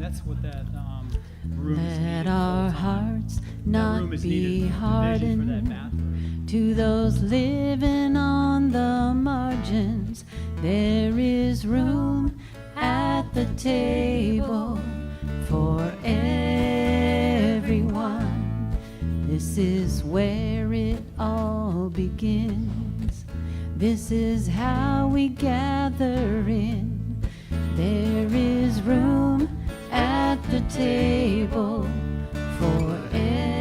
That's what that room is. Let our hearts not be hardened. To those living on the margins, there is room at the table for everyone. This is where it all begins. This is how we gather in. There is room at the table for everyone.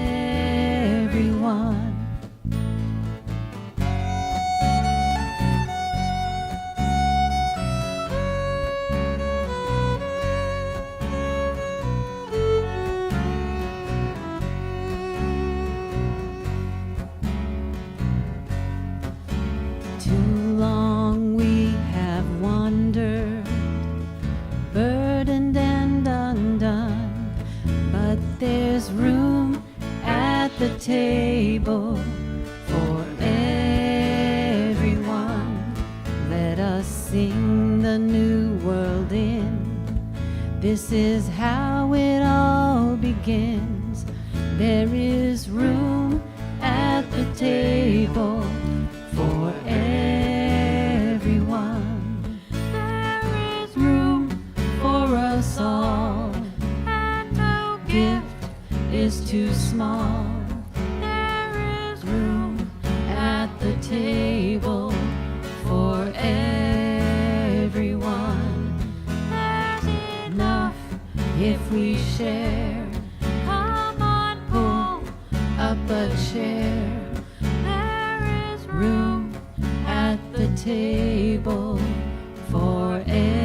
Too long we have wandered, burdened and undone, but there's room at the table for everyone. Let us sing the new world in. This is how it all begins. There is room at the table for everyone. There is room for us all, and no gift is too small. There is room at the table for everyone. There's enough if we share. Come on, pull up a chair. There is room at the table for everyone.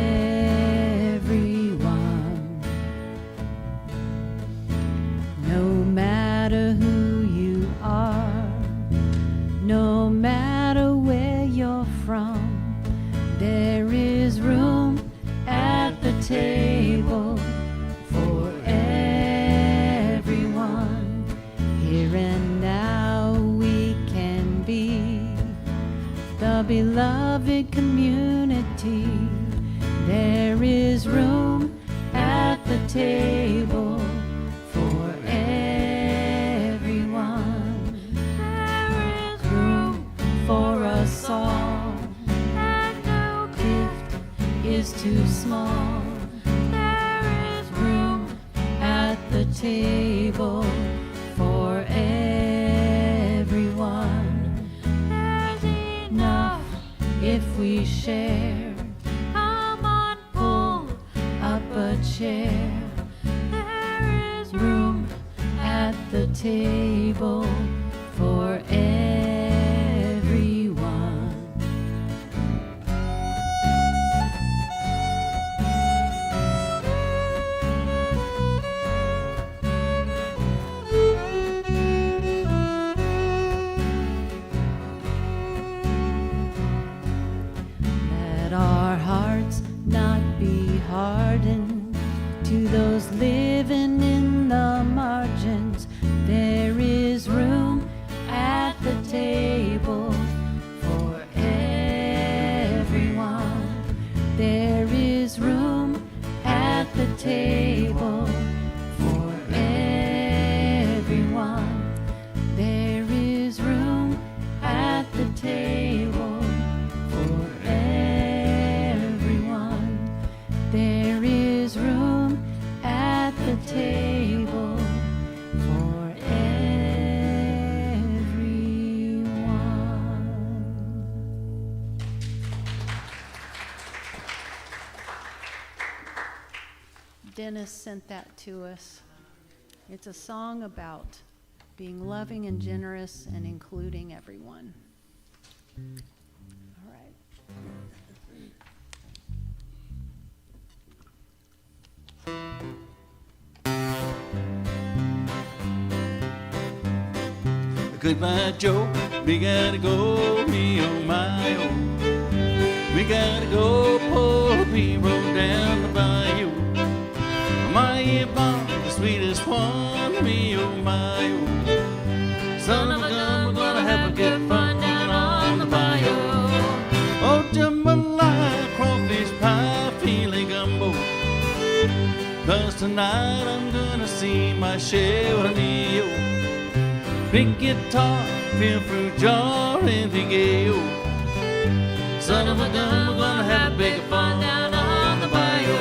No matter who you are, no matter where you're from, there is room at the table for everyone. Here and now we can be the beloved community. There is room at the table for everyone. There is room for us all, and no gift is too small. There is room at the table for everyone. There's enough if we share. Come on, pull up a chair. There is room at the table for everyone. Let our hearts not be hardened. To those living in the margins, there is room at the table for everyone. There is room at the table for everyone. There is room at the table for everyone. There is room at the table for everyone. Dennis sent that to us. It's a song about being loving and generous and including everyone. All right. Goodbye, Joe. We gotta go, me oh my oh. We gotta go pull a P-road down the bayou. My Yvonne, the sweetest one, me oh my oh. Son of a gun, we're gonna have a good fun down on the bayou. Oh, jambalaya, crawfish pie, filet gumbo. 'cause tonight I'm gonna see my share of me. Big guitar, feel fruit jar, and big ale. Son of a gun, we're gonna have a big fun down on the bayou.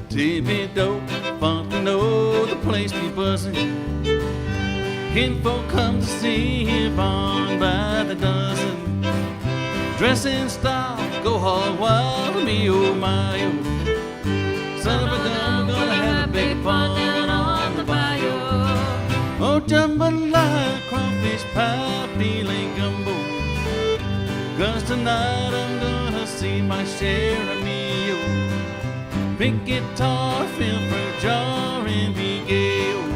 Tippy-dope, funk to know the place be buzzing. Kinfolk come to see him on by the dozen. Dress in style, go hog wild to me, oh my, oh. Son of a gun, we're gonna have a big fun down on the bayou. Oh, jambalaya, crawfish pie, feeling gumbo. 'Cause tonight I'm gonna see my share of me, oh. Big guitar, fill fruit jar, and big ale.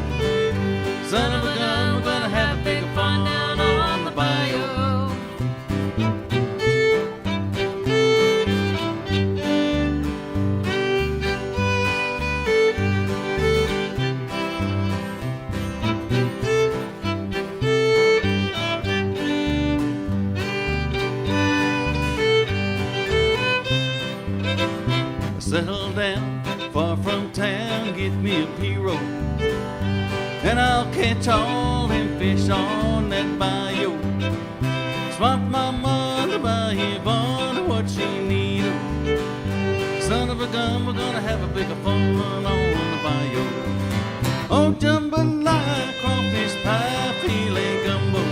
Son of a gun, we're gonna have a big fun down on the bayou. Settle down, far from town, get me a pirogue, and I'll catch all them fish on that bayou. Swap my mother by Yvonne, what she need. Son of a gun, we're gonna have a big fun on the bayou. Oh, jambalaya, crawfish pie, filet gumbo.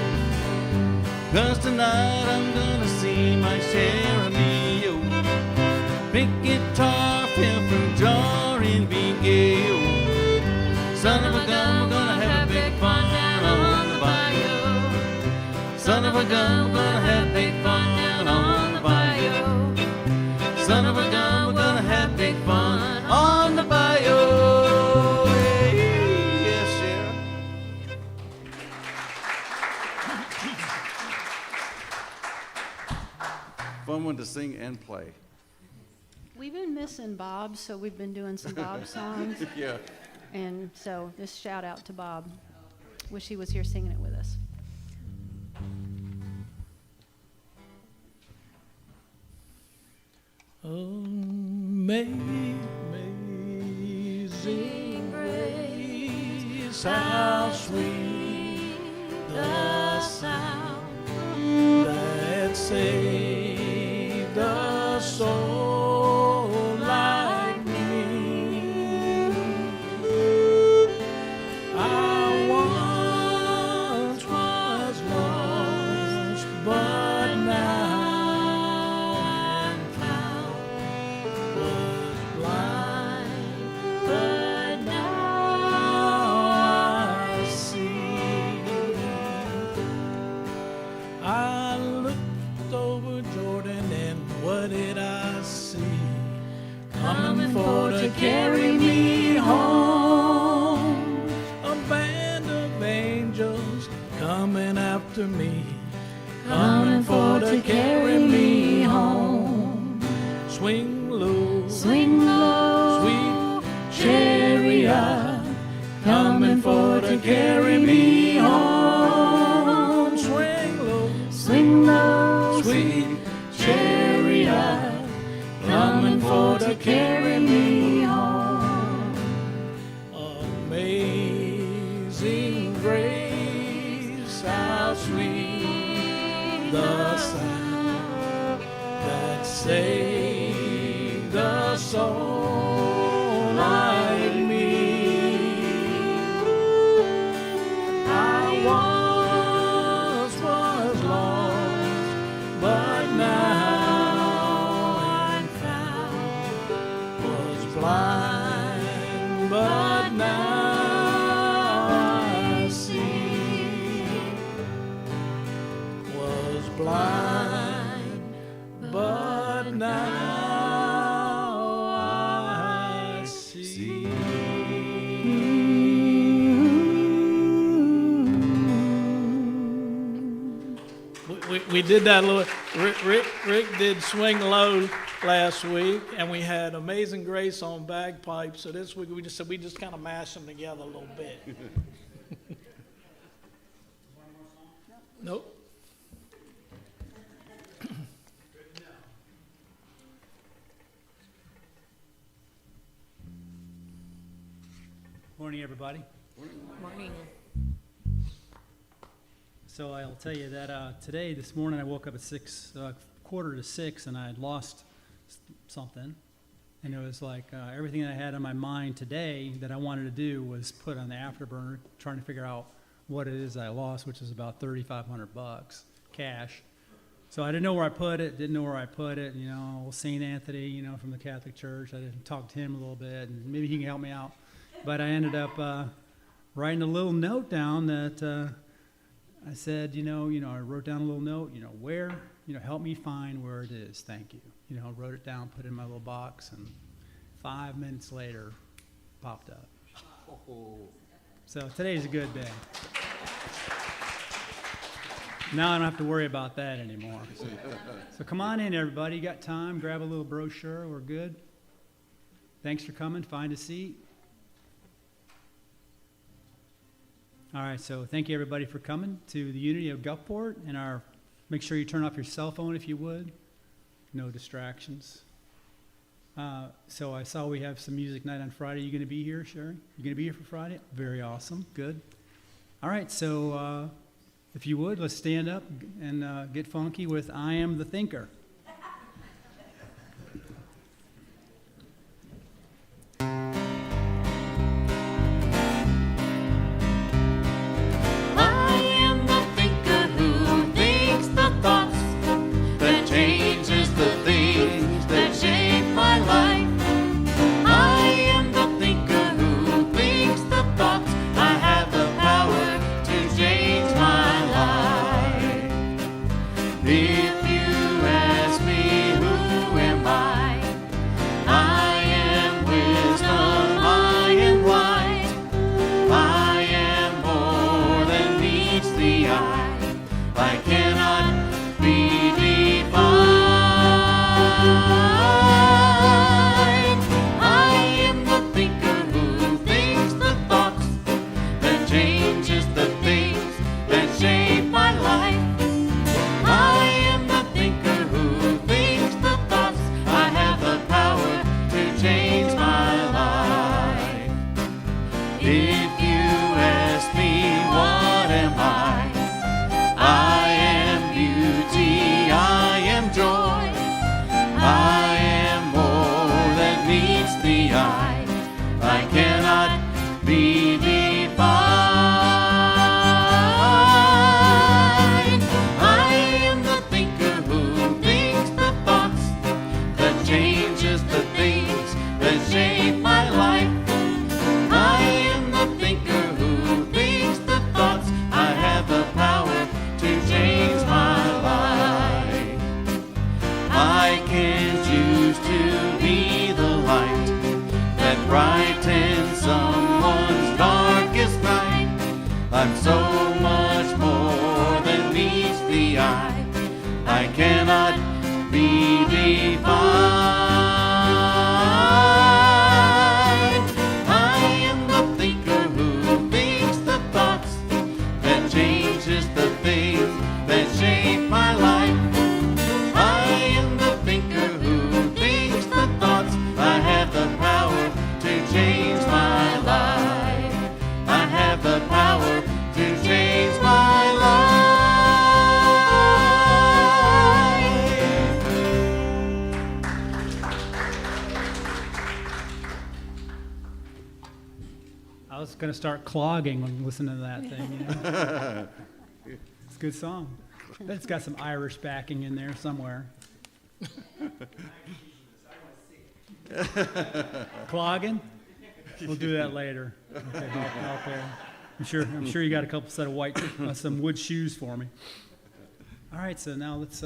'Cause tonight I'm gonna see my share of me, yo. Big guitar, fill fruit jar, and big ale. Son of a gun, we're gonna have a big fun down on the bayou. Son of a gun, we're gonna have big fun down on the bayou. Son of a gun, we're gonna have big fun on the bayou. Yes, Sheriff. Fun one to sing and play. We've been missing Bob, so we've been doing some Bob songs. Yeah. And so just shout out to Bob. Wish he was here singing it with us. Amazing grace, how sweet the sound that saved a soul like me. I once was lost, but now I'm found. Was blind, but now I see. I looked over Jordan, and what did I see? Coming for to carry me home. A band of angels coming after me, coming for to carry me home. Swing low, sweet chariot, coming for to carry me home. Swing low, sweet chariot, coming for to carry me home. Amazing grace, how sweet the sound that saved a soul like me. I once was lost, but now I'm found. Was blind, but now I see. Was blind, but now I see. we did that little. Rick did Swing Low last week, and we had Amazing Grace on bagpipes. So this week we just kind of mashed them together a little bit. Nope. Morning, everybody. Morning. So I'll tell you that this morning I woke up at 5:45, and I had lost something. And it was like everything that I had on my mind today that I wanted to do was put on the afterburner, trying to figure out what it is I lost, which is about $3,500 cash. So I didn't know where I put it, you know, old St. Anthony, you know, from the Catholic Church. I didn't talk to him a little bit, and maybe he can help me out. But I ended up writing a little note down that I said, you know, I wrote down a little note, where, help me find where it is. Thank you. Wrote it down, put it in my little box, and 5 minutes later, popped up. So today's a good day. Now I don't have to worry about that anymore. So come on in, everybody. You got time? Grab a little brochure. We're good. Thanks for coming. Find a seat. All right, so thank you, everybody, for coming to the Unity of Gulfport. And make sure you turn off your cell phone if you would. No distractions. So I saw we have some music night on Friday. You going to be here, Sherry? You going to be here for Friday? Very awesome. Good. All right, so if you would, let's stand up and get funky with I Am the Thinker. I'm so much more than meets the eye. I cannot be defined. I am the thinker who thinks the thoughts that changes the things that shape my life. I am the thinker who thinks the thoughts. I have the power to change my life. I have the power to change my life. I was going to start clogging when listening to that thing. You know? It's a good song. It's got some Irish backing in there somewhere. Clogging? We'll do that later. Okay, out there. I'm sure you got a couple set of white, some wood shoes for me. All right, so now let's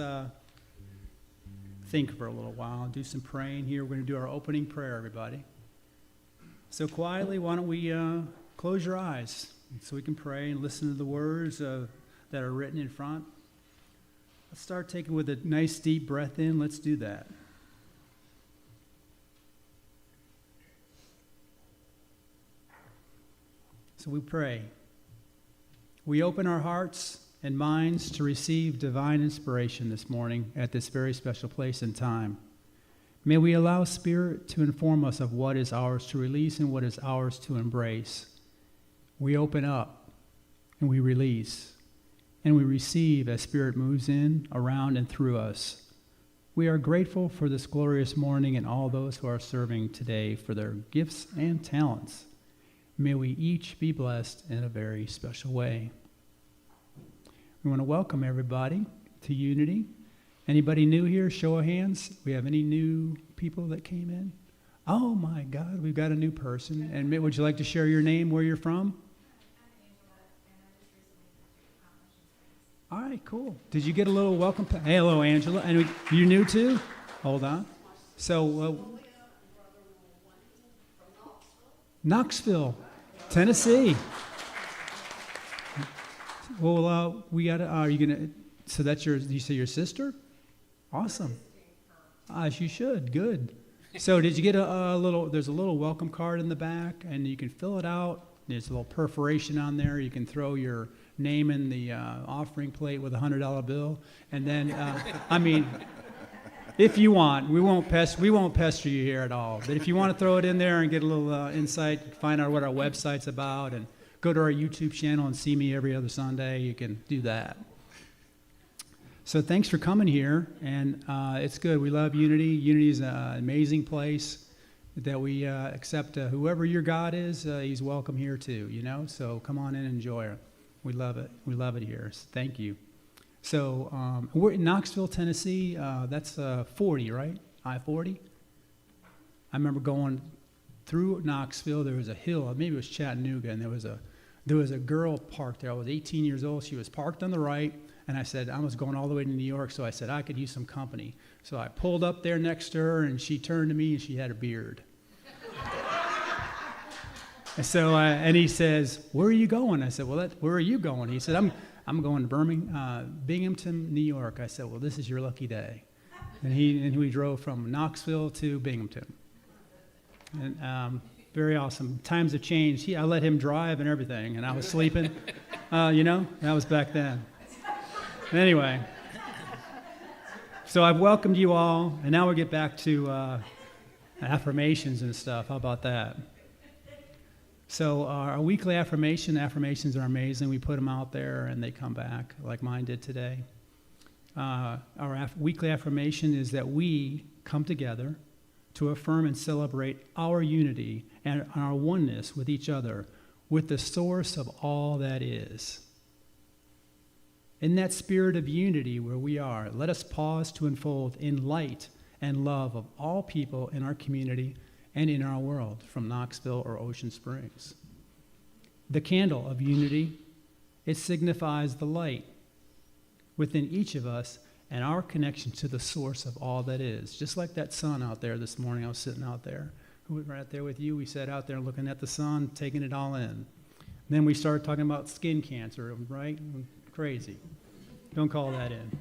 think for a little while, do some praying here. We're going to do our opening prayer, everybody. So quietly, why don't we close your eyes so we can pray and listen to the words that are written in front. Let's start taking with a nice deep breath in. Let's do that. So we pray. We open our hearts and minds to receive divine inspiration this morning at this very special place and time. May we allow Spirit to inform us of what is ours to release and what is ours to embrace. We open up and we release and we receive as Spirit moves in, around, and through us. We are grateful for this glorious morning and all those who are serving today for their gifts and talents. May we each be blessed in a very special way. We want to welcome everybody to Unity. Anybody new here? Show of hands. We have any new people that came in? Oh my God, we've got a new person. And would you like to share your name, where you're from? All right, cool. Did you get a little welcome? Hey, hello, Angela. And you new too? Hold on. So, Knoxville, Tennessee. Well, we got. Are you gonna? So that's you say your sister? Awesome. You should. Good. So did you get a little? There's a little welcome card in the back, and you can fill it out. There's a little perforation on there. You can throw your name in the offering plate with a $100 bill, and then if you want, we won't pester you here at all. But if you want to throw it in there and get a little insight, find out what our website's about, and go to our YouTube channel and see me every other Sunday, you can do that. So thanks for coming here, and it's good. We love Unity. Unity is an amazing place that we accept whoever your God is, he's welcome here too, So come on in and enjoy it. We love it. We love it here. So thank you. So we're in Knoxville, Tennessee. That's 40, right? I-40. I remember going through Knoxville. There was a hill. Maybe it was Chattanooga, and there was a girl parked there. I was 18 years old. She was parked on the right, and I said, I was going all the way to New York, so I said, I could use some company. So I pulled up there next to her, and she turned to me, and she had a beard. And so, and he says, where are you going? I said, well, where are you going? He said, I'm going to Binghamton, New York. I said, well, this is your lucky day. And we drove from Knoxville to Binghamton. And very awesome. Times have changed. I let him drive and everything, and I was sleeping. That was back then. Anyway, so I've welcomed you all, and now we get back to affirmations and stuff. How about that? So our weekly affirmations are amazing. We put them out there, and they come back, like mine did today. Our weekly affirmation is that we come together to affirm and celebrate our unity and our oneness with each other, with the source of all that is. In that spirit of unity where we are, let us pause to unfold in light and love of all people in our community and in our world, from Knoxville or Ocean Springs. The candle of unity, it signifies the light within each of us and our connection to the source of all that is. Just like that sun out there this morning, I was sitting out there. Who was right there with you? We sat out there looking at the sun, taking it all in. Then we started talking about skin cancer, right? Crazy. Don't call that in.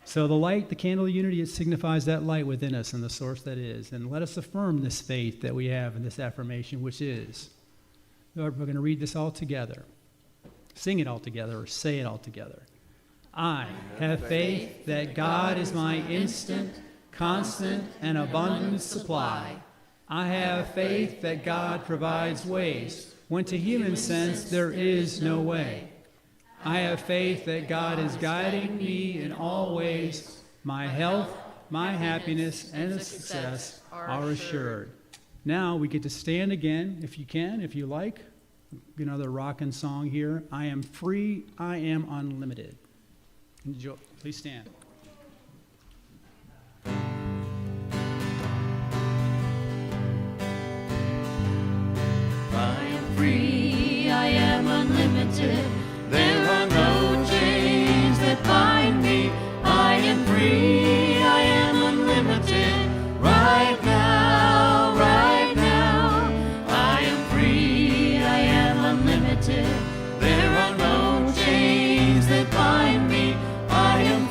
So the light, the candle of unity, it signifies that light within us and the source that is. And let us affirm this faith that we have in this affirmation, which is, Lord, we're going to read this all together. Sing it all together or say it all together. I have faith that God is my instant, constant, and abundant supply. I have faith that God provides ways when to human sense there is no way. I have faith that God is guiding me in all ways. My health, my happiness, and success are assured. Now we get to stand again, if you can, if you like. Another rockin' song here. I am free, I am unlimited. Enjoy. Please stand. I am free, I am unlimited. There are no chains that bind me. I am free, I am unlimited. Right now, right now. I am free, I am unlimited. There are no chains that bind me. I am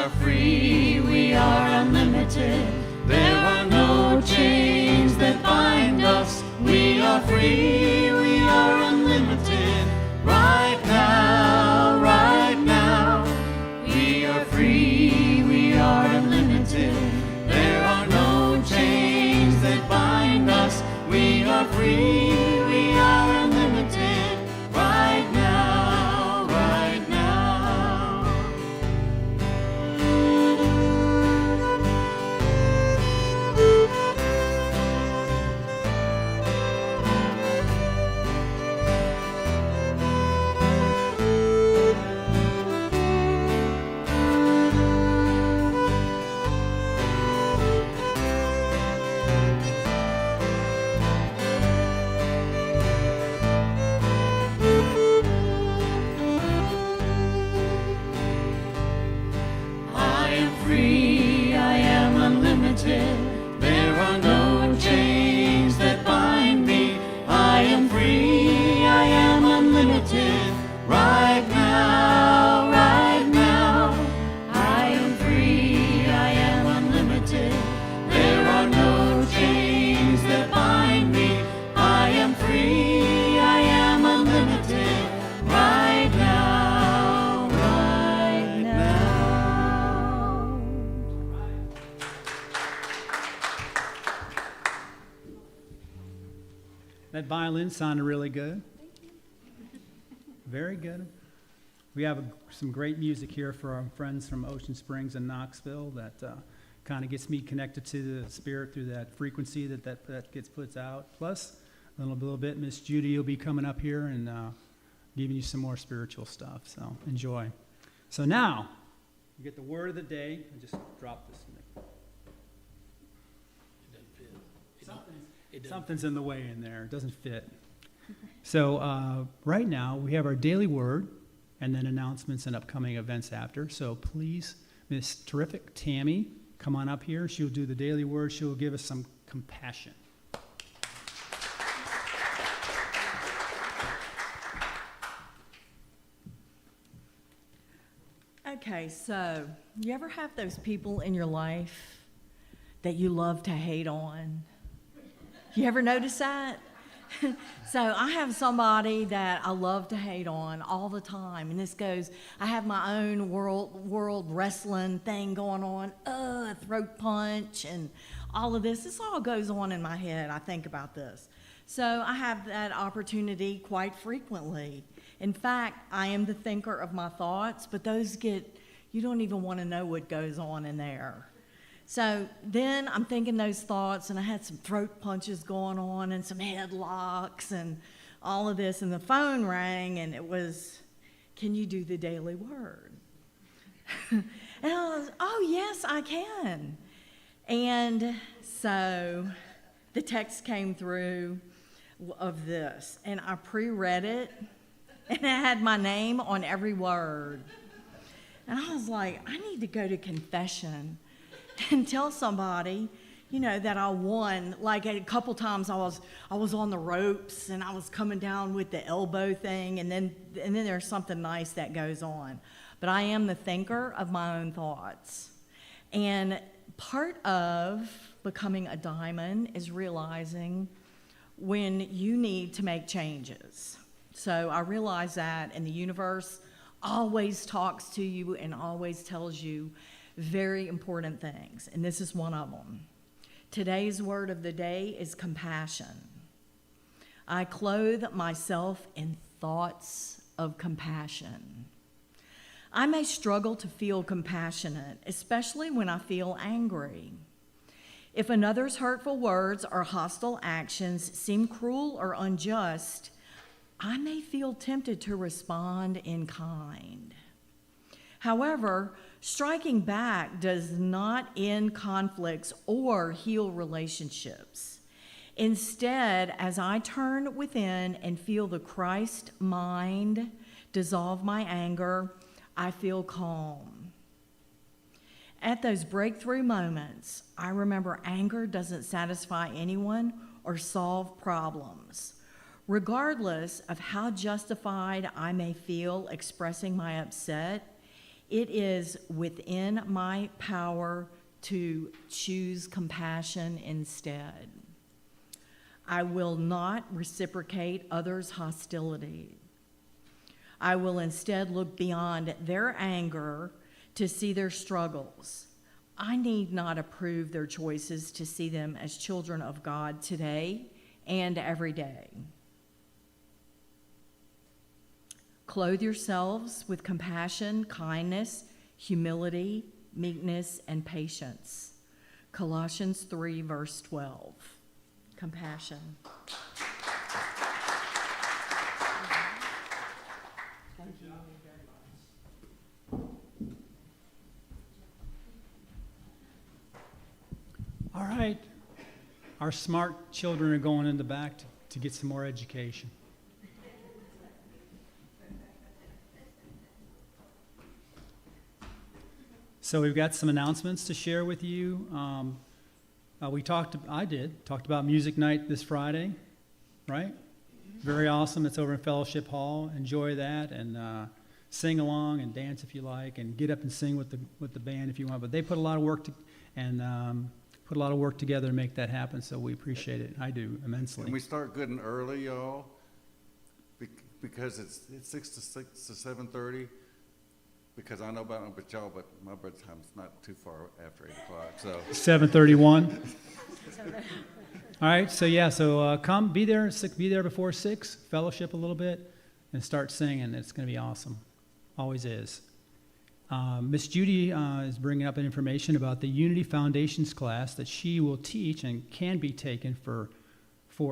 are free, we are unlimited. There are no chains that bind us. We are free, we are unlimited. Right now, right now. We are free, we are unlimited. There are no chains that bind us. We are free, we are unlimited. Right now, right now. I am free, I am unlimited. There are no chains that bind me. I am free, I am unlimited. Right now, right now. I am free, I am unlimited. There are no chains that bind me. I am free, I am unlimited. Right now, right now. That violin sounded really good. Very good. We have some great music here for our friends from Ocean Springs and Knoxville that kind of gets me connected to the Spirit through that frequency that gets put out. Plus, a little bit, Miss Judy will be coming up here and giving you some more spiritual stuff. So enjoy. So now, you get the word of the day. I just dropped this in there. Something's in the way in there. It doesn't fit. So right now, we have our daily word and then announcements and upcoming events after. So please, Miss Terrific Tammy, come on up here. She'll do the daily word. She'll give us some compassion. Okay, so you ever have those people in your life that you love to hate on? You ever notice that? So I have somebody that I love to hate on all the time, and this goes, I have my own world wrestling thing going on, a throat punch and all of this. This all goes on in my head. I think about this. So I have that opportunity quite frequently. In fact, I am the thinker of my thoughts, but you don't even want to know what goes on in there. So then I'm thinking those thoughts, and I had some throat punches going on and some headlocks and all of this, and the phone rang, and it was, can you do the daily word? And I was, oh, yes, I can. And so the text came through of this, and I pre-read it, and it had my name on every word. And I was like, I need to go to confession and tell somebody, that I won. Like a couple times I was on the ropes and I was coming down with the elbow thing, and then there's something nice that goes on. But I am the thinker of my own thoughts. And part of becoming a diamond is realizing when you need to make changes. So I realize that, and the universe always talks to you and always tells you very important things, and this is one of them. Today's word of the day is compassion. I clothe myself in thoughts of compassion. I may struggle to feel compassionate, especially when I feel angry. If another's hurtful words or hostile actions seem cruel or unjust, I may feel tempted to respond in kind. However, striking back does not end conflicts or heal relationships. Instead, as I turn within and feel the Christ mind dissolve my anger, I feel calm. At those breakthrough moments, I remember anger doesn't satisfy anyone or solve problems. Regardless of how justified I may feel expressing my upset, It is within my power to choose compassion instead. I will not reciprocate others' hostility. I will instead look beyond their anger to see their struggles. I need not approve their choices to see them as children of God today and every day. Clothe yourselves with compassion, kindness, humility, meekness, and patience. Colossians 3, verse 12. Compassion. All right. Our smart children are going in the back to get some more education. So we've got some announcements to share with you. I talked about music night this Friday, right? Very awesome. It's over in Fellowship Hall. Enjoy that and sing along and dance if you like, and get up and sing with the band if you want. But they put a lot of work together to make that happen. So we appreciate it. I do immensely. And we start good and early, y'all, because it's 6 to 7:30. Because I know about y'all, but my bedtime's not too far after 8 o'clock. So 7:31. All right. So come, be there before 6. Fellowship a little bit, and start singing. It's going to be awesome. Always is. Miss Judy is bringing up information about the Unity Foundations class that she will teach and can be taken for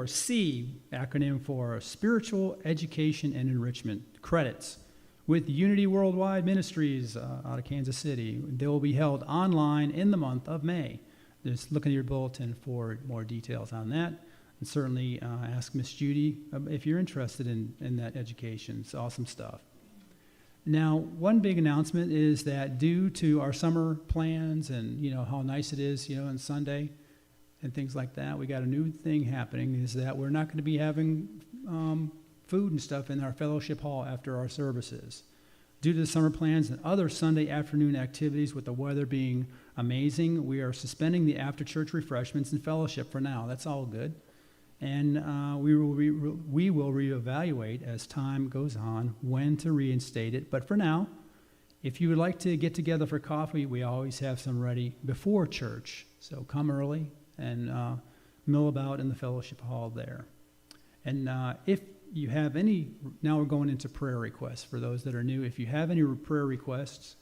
C, acronym for Spiritual Education and Enrichment credits, with Unity Worldwide Ministries out of Kansas City. They will be held online in the month of May. Just look at your bulletin for more details on that. And certainly ask Miss Judy if you're interested in that education. It's awesome stuff. Now, one big announcement is that due to our summer plans and how nice it is, on Sunday and things like that, we got a new thing happening, is that we're not going to be having food and stuff in our fellowship hall after our services. Due to the summer plans and other Sunday afternoon activities, with the weather being amazing, we are suspending the after-church refreshments and fellowship for now. That's all good. And we will reevaluate as time goes on when to reinstate it. But for now, if you would like to get together for coffee, we always have some ready before church. So come early and mill about in the fellowship hall there. And if you have any, now we're going into prayer requests for those that are new. If you have any prayer requests,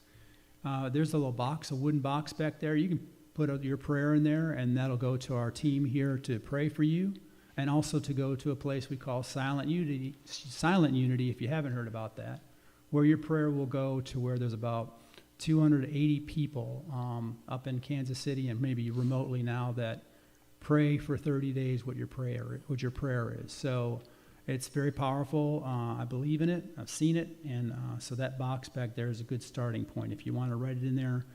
there's a little box, a wooden box back there. You can put your prayer in there, and that'll go to our team here to pray for you, and also to go to a place we call Silent Unity, if you haven't heard about that, where your prayer will go to where there's about 280 people up in Kansas City and maybe remotely now that pray for 30 days what your prayer is. So it's very powerful. I believe in it. I've seen it. And so that box back there is a good starting point. If you want to write it in there,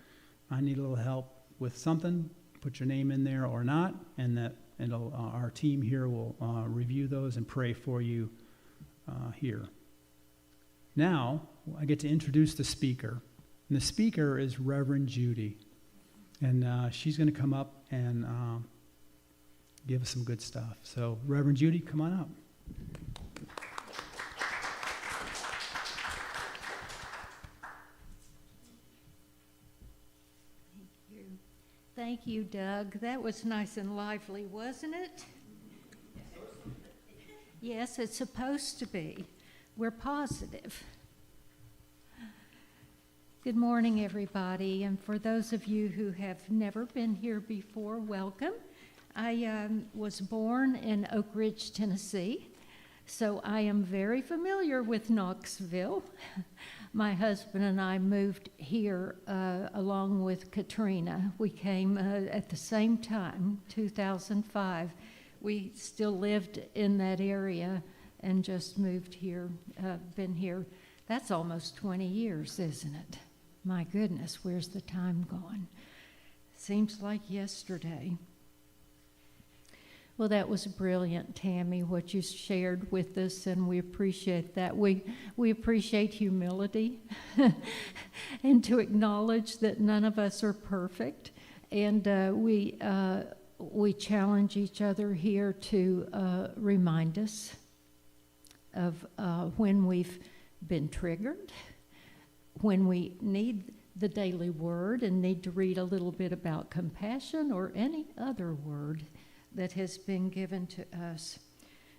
I need a little help with something, put your name in there or not, and our team here will review those and pray for you here. Now, I get to introduce the speaker. And the speaker is Reverend Judy. And she's going to come up and give us some good stuff. So, Reverend Judy, come on up. Thank you, Doug. That was nice and lively, wasn't it? Yes, it's supposed to be. We're positive. Good morning, everybody. And for those of you who have never been here before, welcome. I was born in Oak Ridge, Tennessee, so I am very familiar with Knoxville. My husband and I moved here along with Katrina. We came at the same time, 2005. We still lived in that area and just moved here, been here. That's almost 20 years, isn't it? My goodness, where's the time gone? Seems like yesterday. Well, that was brilliant, Tammy, what you shared with us, and we appreciate that. We appreciate humility and to acknowledge that none of us are perfect. And we challenge each other here to remind us of when we've been triggered, when we need the daily word and need to read a little bit about compassion or any other word that has been given to us.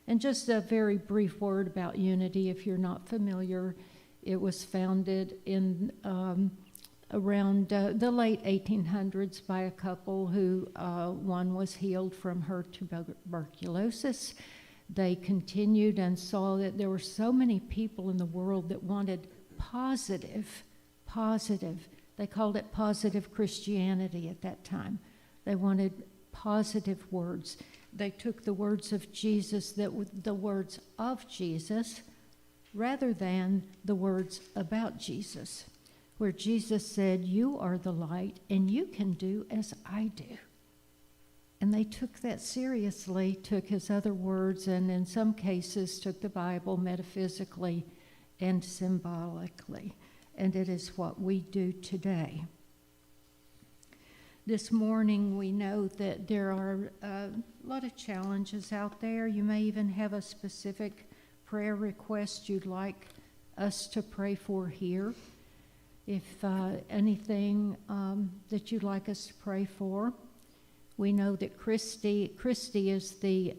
And just a very brief word about Unity, if you're not familiar. It was founded in around the late 1800s by a couple who, one was healed from her tuberculosis. They continued and saw that there were so many people in the world that wanted positive, they called it positive Christianity at that time. They wanted positive words. They took the words of Jesus, the words of Jesus, rather than the words about Jesus, where Jesus said, "You are the light, and you can do as I do." And they took that seriously, took his other words, and in some cases took the Bible metaphysically and symbolically. And it is what we do today. This morning, we know that there are a lot of challenges out there. You may even have a specific prayer request you'd like us to pray for here. If anything that you'd like us to pray for, we know that Christy is the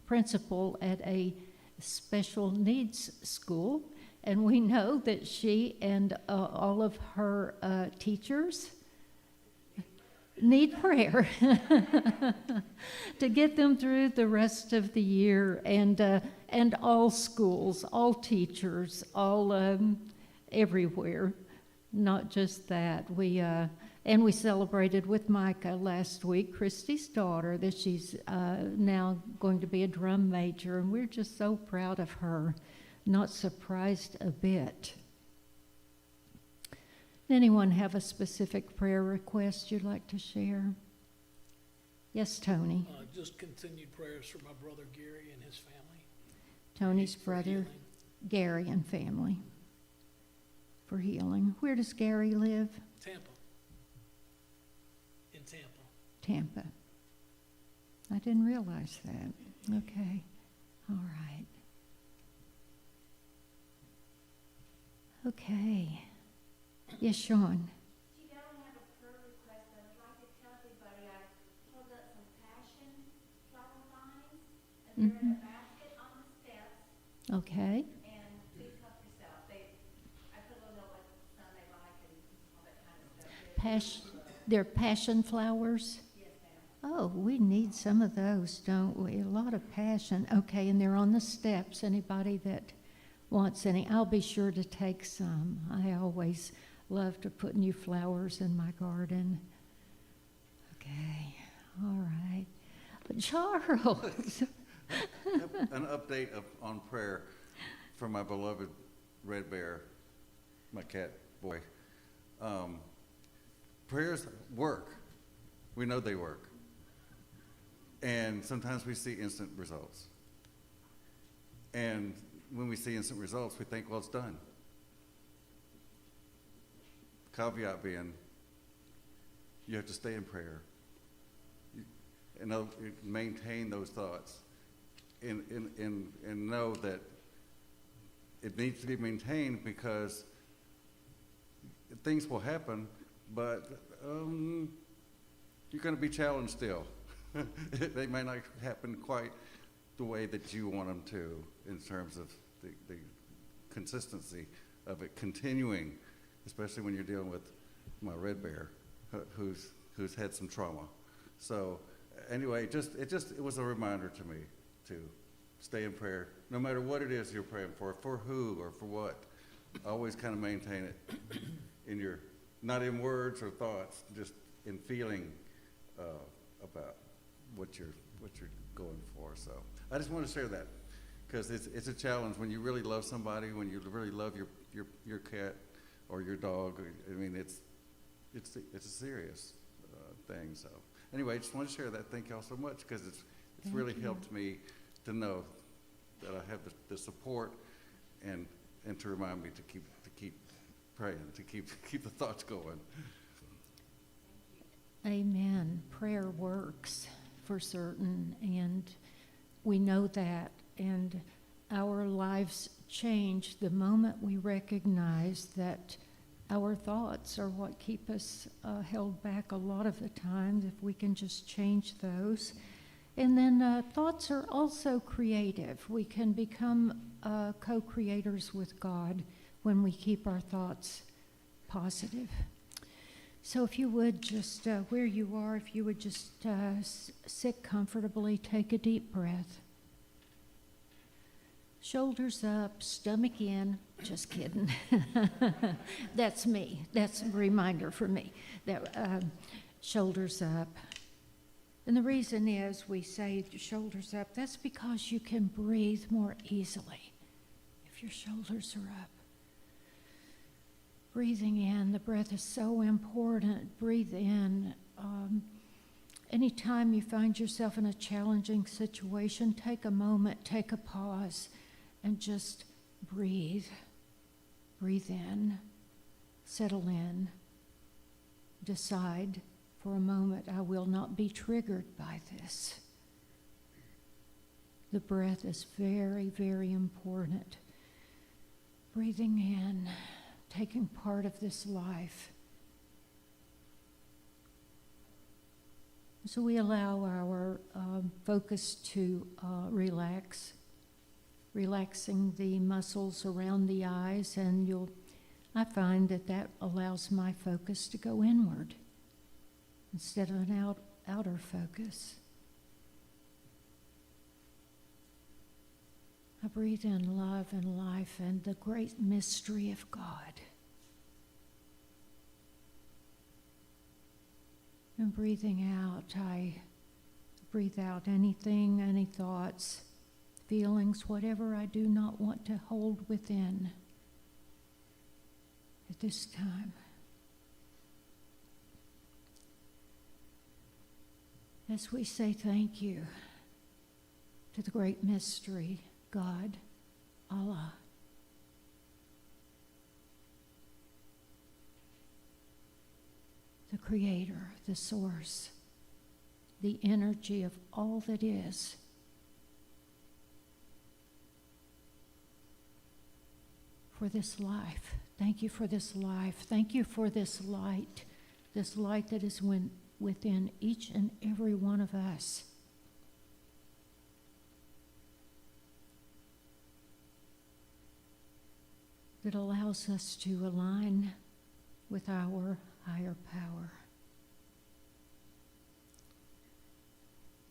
principal at a special needs school, and we know that she and all of her teachers need prayer to get them through the rest of the year, and all schools, all teachers, all everywhere, not just that. And we celebrated with Micah last week, Christy's daughter, that she's now going to be a drum major, and we're just so proud of her, not surprised a bit. Anyone have a specific prayer request you'd like to share? Yes, Tony. Just continued prayers for my brother Gary and his family. Tony's For brother, healing. Gary, and family for healing. Where does Gary live? Tampa. In Tampa. Tampa. I didn't realize that. Okay. All right. Okay. Yes, Sean. You don't have a prayer request, but I'd like to tell everybody I pulled up some passion flower vines, and they're in a basket on the steps, Okay. and please help yourself. I put a little note what sun they like and all that kind of stuff. They're passion flowers? Yes, ma'am. Oh, we need some of those, don't we? A lot of passion. Okay, and they're on the steps. Anybody that wants any, I'll be sure to take some. I always love to put new flowers in my garden. Okay, all right. Charles. An update on prayer for my beloved Red Bear, my cat boy. Prayers work. We know they work. And sometimes we see instant results. And when we see instant results, we think, well, it's done. Caveat being, you have to stay in prayer. And maintain those thoughts. And know that it needs to be maintained because things will happen, but you're going to be challenged still. They may not happen quite the way that you want them to in terms of the consistency of it continuing, especially when you're dealing with my Red Bear, who's had some trauma. So anyway, it was a reminder to me to stay in prayer, no matter what it is you're praying for who or for what. Always kind of maintain it in your, not in words or thoughts, just in feeling about what you're going for. So I just want to share that because it's a challenge when you really love somebody, when you really love your cat or your dog. I mean, it's a serious thing. So anyway, I just wanted to share that. Thank y'all so much, because it's really helped me to know that I have the support and to remind me to keep praying, to keep the thoughts going. Amen. Prayer works for certain, and we know that, and our lives change the moment we recognize that our thoughts are what keep us held back a lot of the times, if we can just change those. And then thoughts are also creative. We can become co-creators with God when we keep our thoughts positive. So if you would just, where you are, if you would just sit comfortably, take a deep breath. Shoulders up, stomach in. Just kidding. That's me. That's a reminder for me. That shoulders up. And the reason is we say shoulders up, that's because you can breathe more easily if your shoulders are up. Breathing in, the breath is so important. Breathe in. Anytime you find yourself in a challenging situation, take a moment, take a pause, and just breathe. Breathe in, settle in, decide for a moment, I will not be triggered by this. The breath is very, very important. Breathing in, taking part of this life. So we allow our focus to relax, relaxing the muscles around the eyes, and I find that allows my focus to go inward instead of an outer focus. I breathe in love and life and the great mystery of God. And breathing out, I breathe out anything, any thoughts, feelings, whatever I do not want to hold within at this time. As we say thank you to the great mystery, God, Allah. The creator, the source, the energy of all that is. For this life. Thank you for this life. Thank you for this light that is within each and every one of us. That allows us to align with our higher power.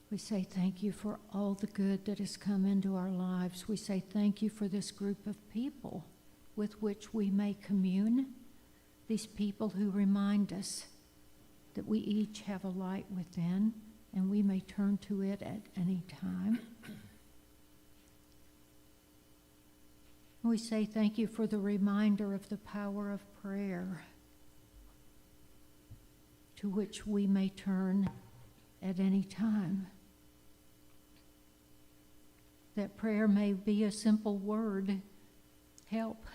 We say thank you for all the good that has come into our lives. We say thank you for this group of people with which we may commune, these people who remind us that we each have a light within and we may turn to it at any time. We say thank you for the reminder of the power of prayer, to which we may turn at any time. That prayer may be a simple word, help.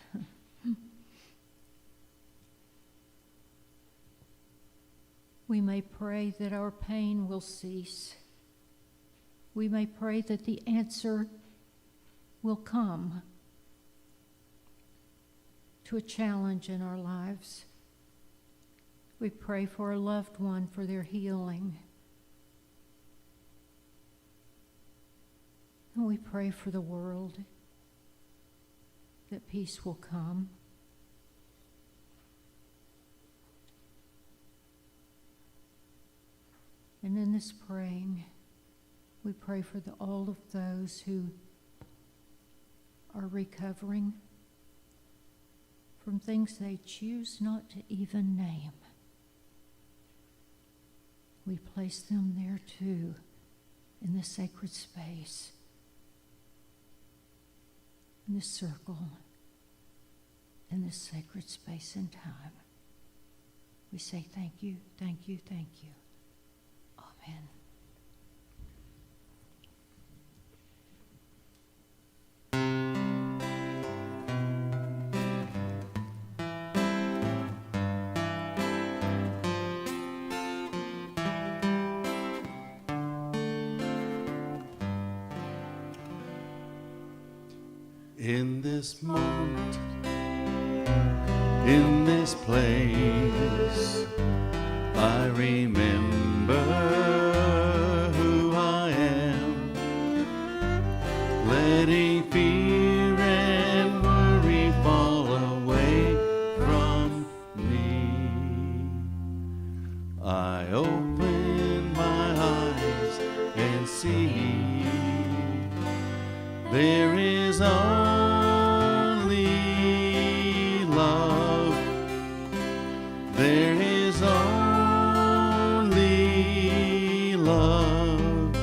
We may pray that our pain will cease. We may pray that the answer will come to a challenge in our lives. We pray for a loved one, for their healing. And we pray for the world, that peace will come. And in this praying, we pray for all of those who are recovering from things they choose not to even name. We place them there too, in the sacred space, in this circle, in this sacred space and time. We say thank you, thank you, thank you. Amen. Amen. In this moment, in this place, I remember who I am, letting fear and worry fall away from me. I open my eyes and see there is only love. There is only love.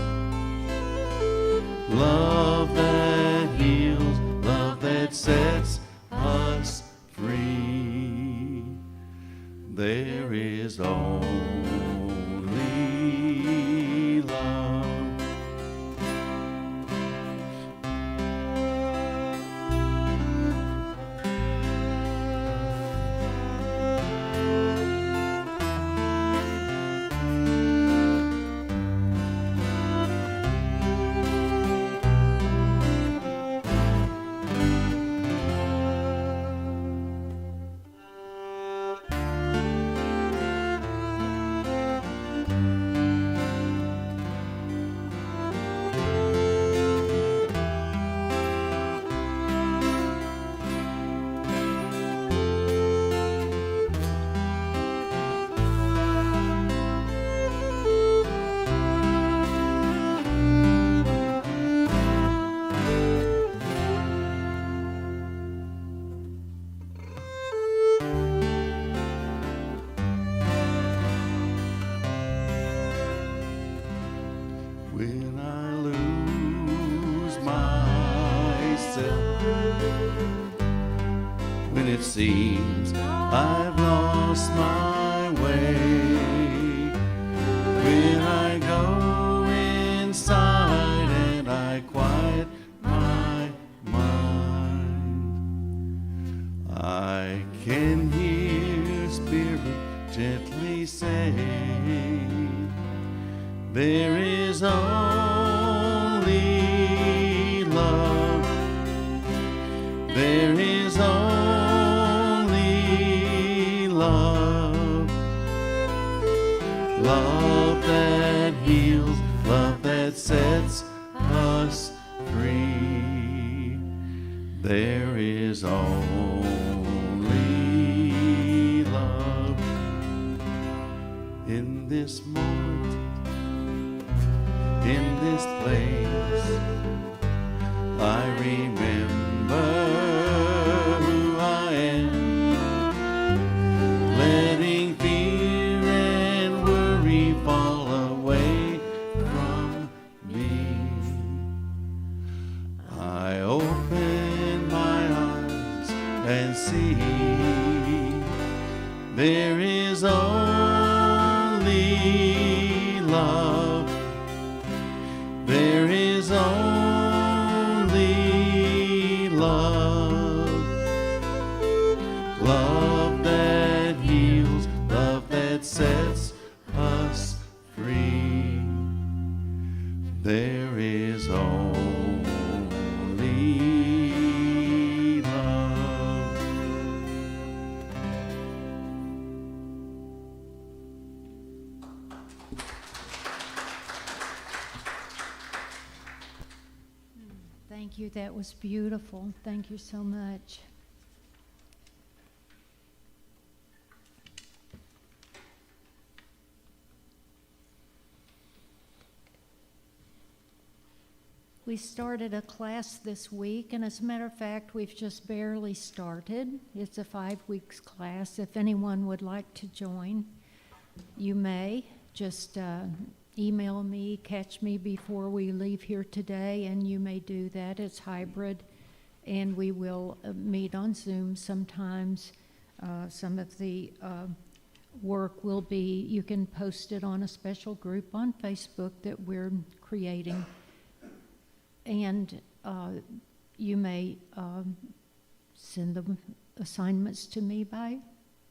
Love that heals, love that sets us free. There is only love. When I lose myself, when it seems I've lost my way, when I go inside and I quiet my mind, I can hear Spirit gently say, there is only love. There is only love. Love that heals, love that sets us free. There is only love in this moment. In this place, I remember who I am, letting fear and worry fall away from me. I open my eyes and see there is only love. There is only love. Love that heals, love that sets us free. There is only love. Thank you. That was beautiful. Thank you so much. We started a class this week, and as a matter of fact, we've just barely started. It's a 5 weeks class. If anyone would like to join, you may. Just email me, catch me before we leave here today, and you may do that. It's hybrid, and we will meet on Zoom sometimes. Some of the work will be, you can post it on a special group on Facebook that we're creating. And you may send the assignments to me by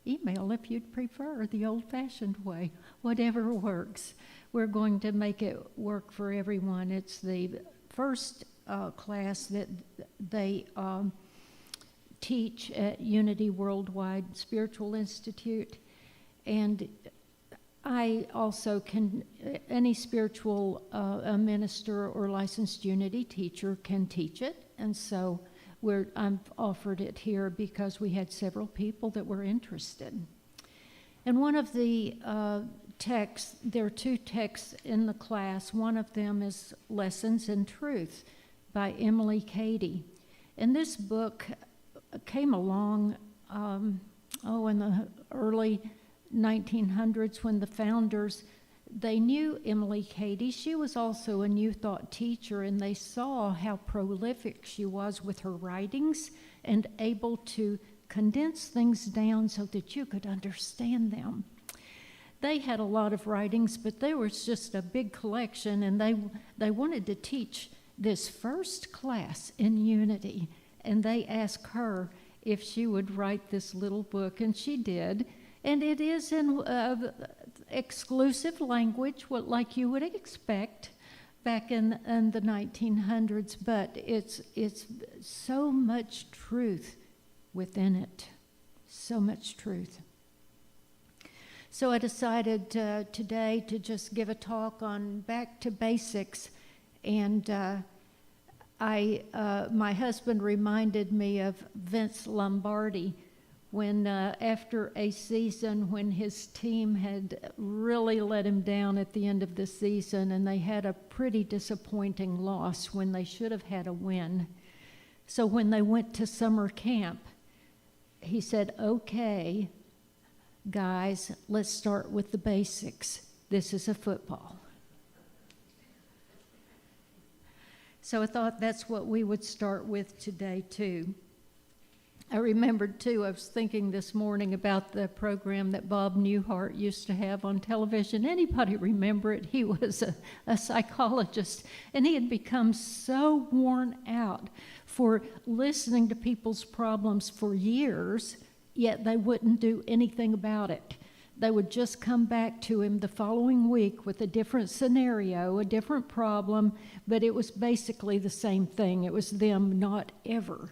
email if you'd prefer, the old-fashioned way, whatever works. We're going to make it work for everyone. It's the first class that they teach at Unity Worldwide Spiritual Institute. And I also can, any spiritual minister or licensed Unity teacher can teach it. And so I've offered it here because we had several people that were interested. And one of the texts, there are 2 texts in the class. One of them is Lessons in Truth by Emily Cady. And this book came along, in the early 1900s when the founders, they knew Emily Cady. She was also a New Thought teacher, and they saw how prolific she was with her writings and able to condense things down so that you could understand them. They had a lot of writings, but there was just a big collection, and they wanted to teach this first class in Unity, and they asked her if she would write this little book, and she did. And it is in exclusive language, like you would expect back in the 1900s, but it's so much truth within it, so much truth. So I decided today to just give a talk on back to basics, and my husband reminded me of Vince Lombardi when after a season when his team had really let him down at the end of the season, and they had a pretty disappointing loss when they should have had a win. So when they went to summer camp, he said, "Okay, guys, let's start with the basics. This is a football." So I thought that's what we would start with today too. I remembered too, I was thinking this morning about the program that Bob Newhart used to have on television. Anybody remember it? He was a psychologist, and he had become so worn out for listening to people's problems for years, yet they wouldn't do anything about it. They would just come back to him the following week with a different scenario, a different problem, but it was basically the same thing. It was them not ever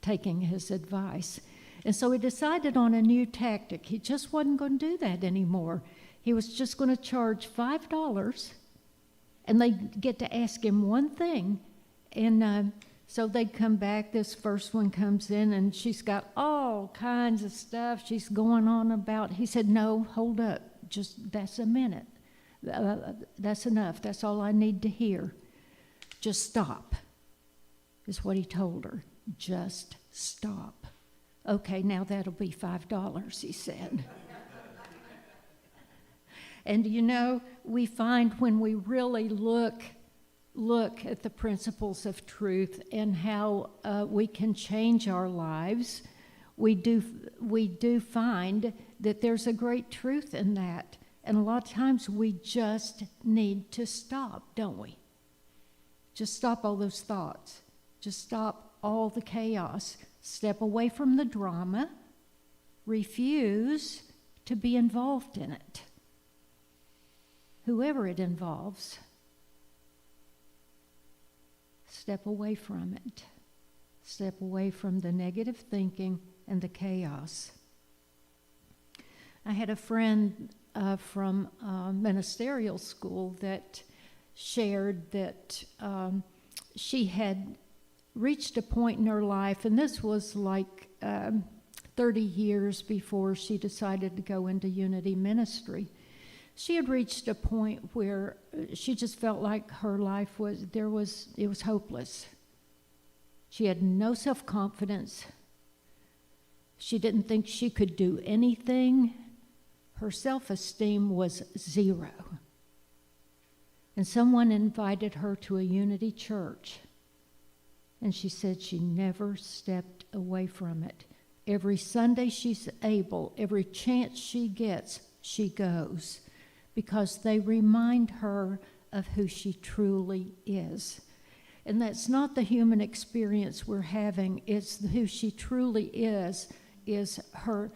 taking his advice. And so he decided on a new tactic. He just wasn't going to do that anymore. He was just going to charge $5, and they'd get to ask him one thing. And so they'd come back. This first one comes in, and she's got all kinds of stuff she's going on about. He said, "No, hold up. Just, that's a minute. That's enough. That's all I need to hear. Just stop," is what he told her. Just stop. "Okay, now that'll be $5, he said. And you know, we find when we really look at the principles of truth and how we can change our lives, we do find that there's a great truth in that. And a lot of times we just need to stop, don't we? Just stop all those thoughts. Just stop all the chaos. Step away from the drama. Refuse to be involved in it. Whoever it involves, step away from it. Step away from the negative thinking and the chaos. I had a friend from ministerial school that shared that she had reached a point in her life, and this was like 30 years before she decided to go into Unity ministry. She had reached a point where she just felt like her life was hopeless. She had no self-confidence. She didn't think she could do anything. Her self-esteem was zero. And someone invited her to a Unity church. And she said she never stepped away from it Every Sunday she's able, every chance she gets, she goes, because they remind her of who she truly is. And that's not the human experience we're having. It's who she truly is her,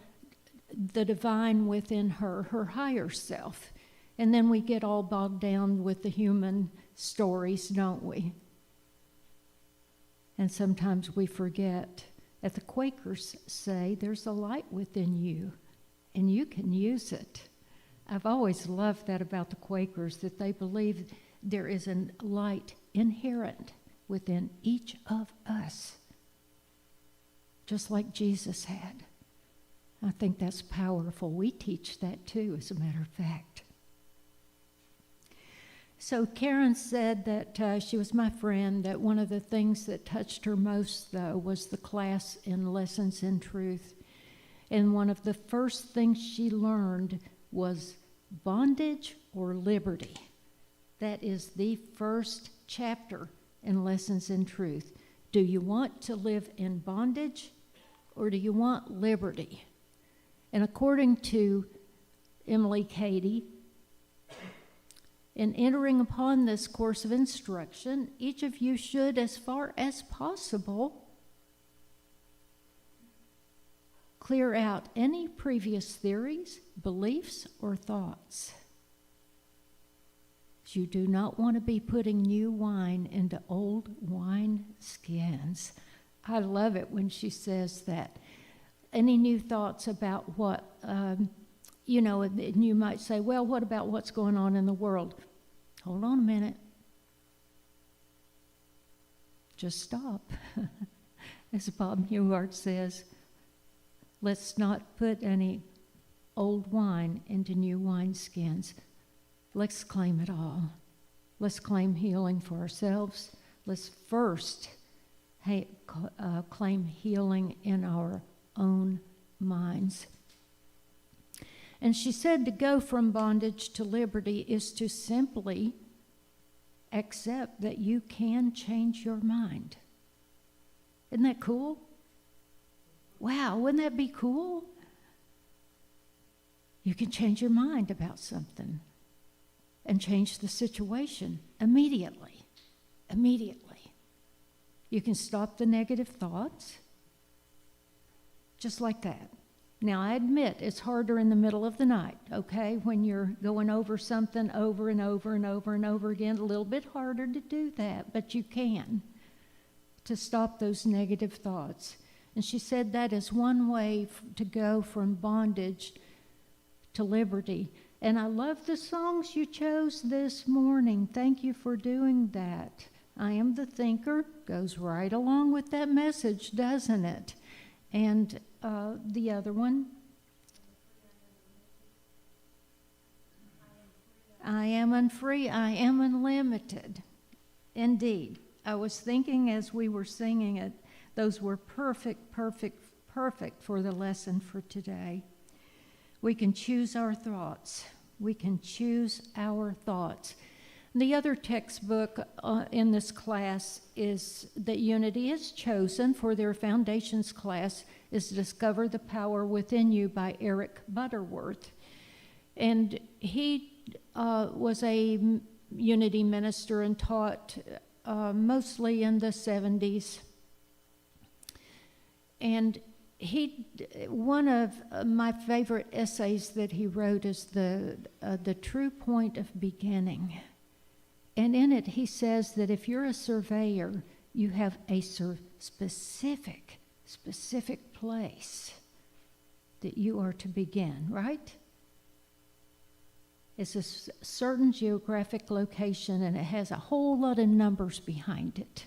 the divine within her, her higher self. And then we get all bogged down with the human stories, don't we? And sometimes we forget. As the Quakers say, there's a light within you, and you can use it. I've always loved that about the Quakers, that they believe there is a light inherent within each of us, just like Jesus had. I think that's powerful. We teach that too, as a matter of fact. So Karen said that she was my friend, that one of the things that touched her most, though, was the class in Lessons in Truth. And one of the first things she learned was bondage or liberty. That is the first chapter in Lessons in Truth. Do you want to live in bondage or do you want liberty? And according to Emily Cady, in entering upon this course of instruction, each of you should, as far as possible, clear out any previous theories, beliefs, or thoughts. You do not want to be putting new wine into old wine skins. I love it when she says that. Any new thoughts about what, and you might say, well, what about what's going on in the world? Hold on a minute. Just stop. As Bob Newhart says, let's not put any old wine into new wineskins. Let's claim it all. Let's claim healing for ourselves. Let's first claim healing in our own minds. And she said to go from bondage to liberty is to simply accept that you can change your mind. Isn't that cool? Wow, wouldn't that be cool? You can change your mind about something and change the situation immediately. Immediately. You can stop the negative thoughts just like that. Now, I admit it's harder in the middle of the night, okay? When you're going over something over and over and over and over again, a little bit harder to do that, but you can, to stop those negative thoughts. And she said that is one way to go from bondage to liberty. And I love the songs you chose this morning. Thank you for doing that. I Am the Thinker goes right along with that message, doesn't it? And the other one, I am unfree, I am unlimited. Indeed. I was thinking as we were singing it, those were perfect for the lesson for today. We can choose our thoughts. We can choose our thoughts. The other textbook in this class is that Unity is chosen for their foundations class is Discover the Power Within You by Eric Butterworth. And he was a Unity minister and taught mostly in the 70s. And one of my favorite essays that he wrote is the true point of beginning. And in it, he says that if you're a surveyor, you have a specific place that you are to begin, right? It's a certain geographic location, and it has a whole lot of numbers behind it.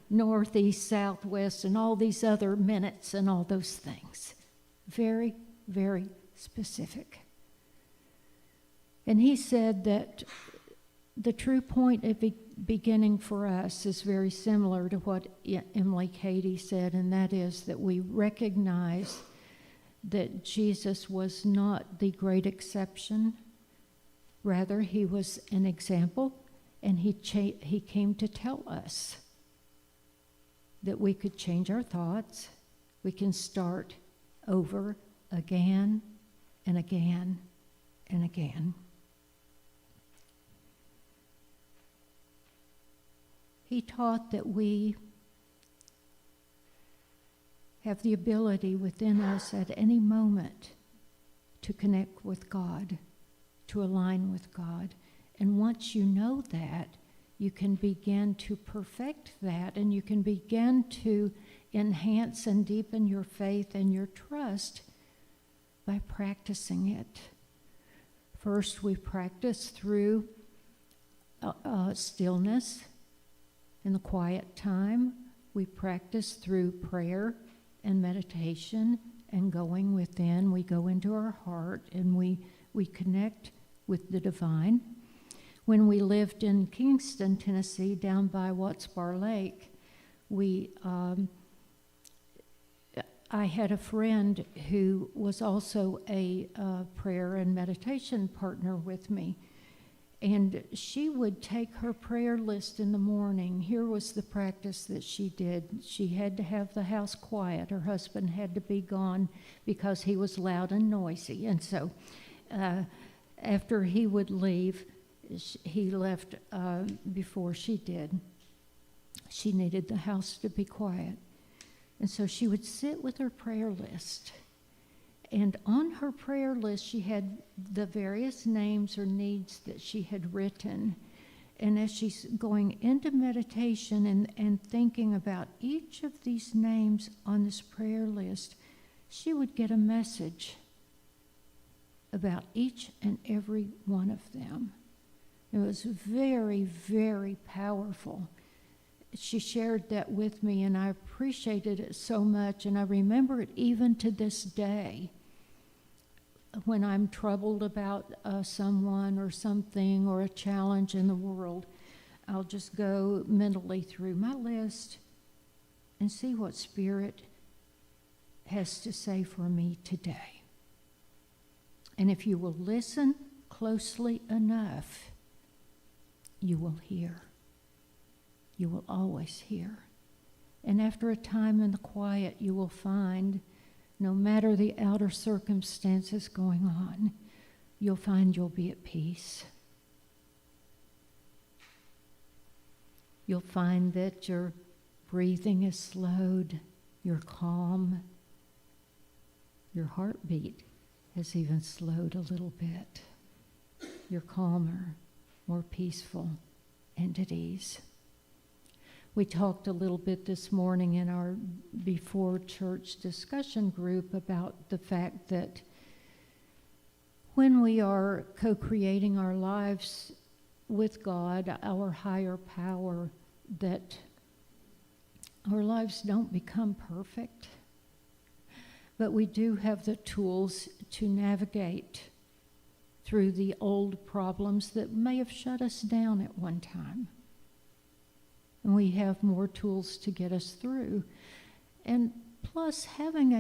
North, east, south, west, and all these other minutes and all those things. Very, very specific. And he said that the true point of beginning for us is very similar to what Emily Cady said, and that is that we recognize that Jesus was not the great exception. Rather, he was an example, and he came to tell us that we could change our thoughts, we can start over again and again and again. He taught that we have the ability within us at any moment to connect with God, to align with God. And once you know that, you can begin to perfect that, and you can begin to enhance and deepen your faith and your trust by practicing it. First, we practice through stillness in the quiet time. We practice through prayer and meditation and going within. We go into our heart and we connect with the divine. When we lived in Kingston, Tennessee, down by Watts Bar Lake, I had a friend who was also a prayer and meditation partner with me. And she would take her prayer list in the morning. Here was the practice that she did. She had to have the house quiet. Her husband had to be gone because he was loud and noisy. And so after he would leave, he left before she did. She needed the house to be quiet. And so she would sit with her prayer list. And on her prayer list, she had the various names or needs that she had written. And as she's going into meditation and thinking about each of these names on this prayer list, she would get a message about each and every one of them. It was very, very powerful. She shared that with me, and I appreciated it so much, and I remember it even to this day. When I'm troubled about someone or something or a challenge in the world, I'll just go mentally through my list and see what Spirit has to say for me today. And if you will listen closely enough, you will hear. You will always hear. And after a time in the quiet, you will find, no matter the outer circumstances going on, you'll find you'll be at peace. You'll find that your breathing is slowed, you're calm, your heartbeat has even slowed a little bit. You're calmer, more peaceful, and at ease. We talked a little bit this morning in our before church discussion group about the fact that when we are co-creating our lives with God, our higher power, that our lives don't become perfect, but we do have the tools to navigate through the old problems that may have shut us down at one time. And we have more tools to get us through. And plus, having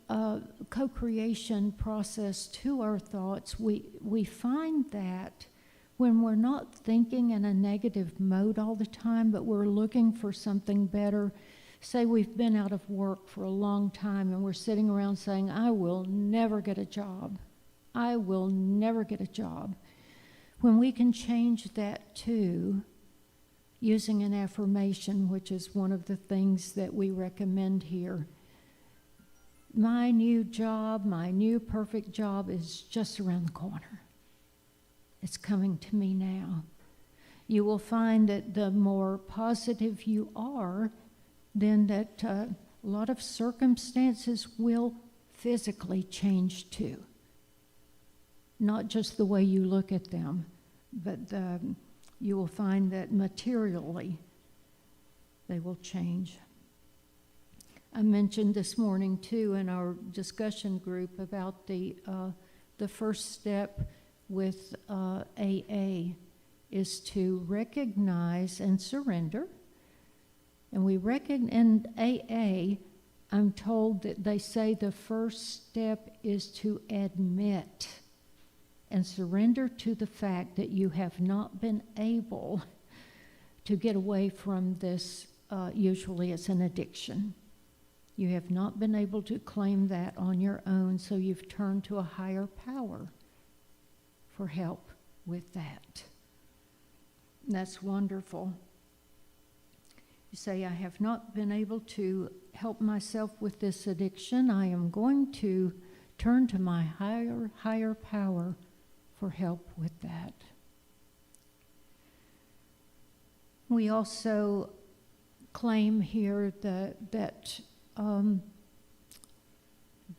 a co-creation process to our thoughts, we find that when we're not thinking in a negative mode all the time, but we're looking for something better. Say we've been out of work for a long time and we're sitting around saying, I will never get a job. I will never get a job. When we can change that to using an affirmation, which is one of the things that we recommend here. My new job, my new perfect job is just around the corner. It's coming to me now. You will find that the more positive you are, then that a lot of circumstances will physically change too. Not just the way you look at them, but you will find that materially they will change. I mentioned this morning too in our discussion group about the first step with AA is to recognize and surrender. And in AA, I'm told that they say the first step is to admit and surrender to the fact that you have not been able to get away from this. Usually it's an addiction. You have not been able to claim that on your own, so you've turned to a higher power for help with that. That's wonderful. You say, I have not been able to help myself with this addiction. I am going to turn to my higher power for help with that. We also claim here that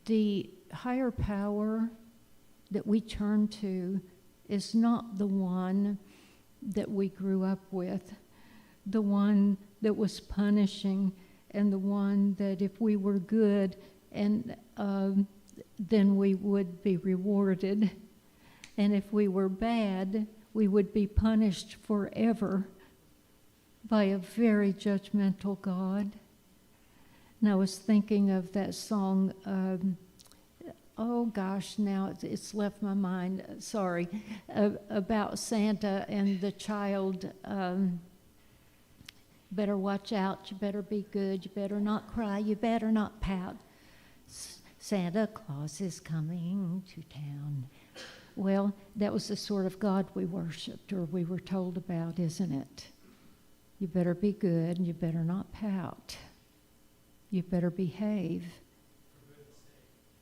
the higher power that we turn to is not the one that we grew up with, the one that was punishing, and the one that if we were good, and then we would be rewarded, and if we were bad, we would be punished forever by a very judgmental God. And I was thinking of that song, oh gosh, now it's left my mind, sorry, about Santa and the child. Better watch out, you better be good, you better not cry, you better not pout. Santa Claus is coming to town. Well, that was the sort of God we worshiped, or we were told about, isn't it? You better be good, and you better not pout. You better behave.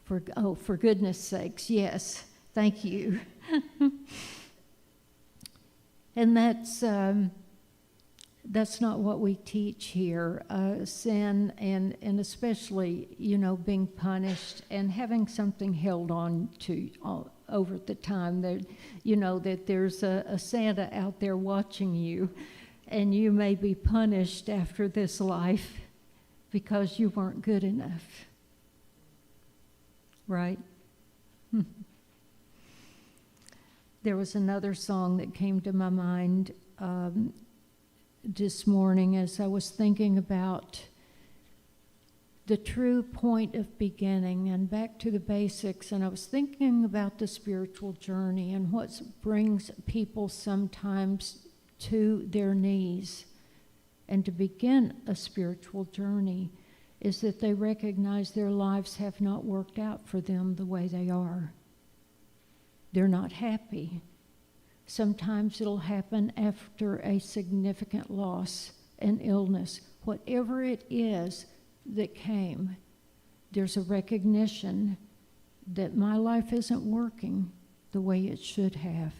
For goodness sakes, yes. Thank you. And that's not what we teach here. Sin and especially, being punished and having something held on to over the time that, that there's a Santa out there watching you, and you may be punished after this life because you weren't good enough. Right? There was another song that came to my mind this morning as I was thinking about the true point of beginning and back to the basics, and I was thinking about the spiritual journey and what brings people sometimes to their knees and to begin a spiritual journey is that they recognize their lives have not worked out for them the way they are. They're not happy. Sometimes it'll happen after a significant loss, an illness, whatever it is that came. There's a recognition that my life isn't working the way it should have.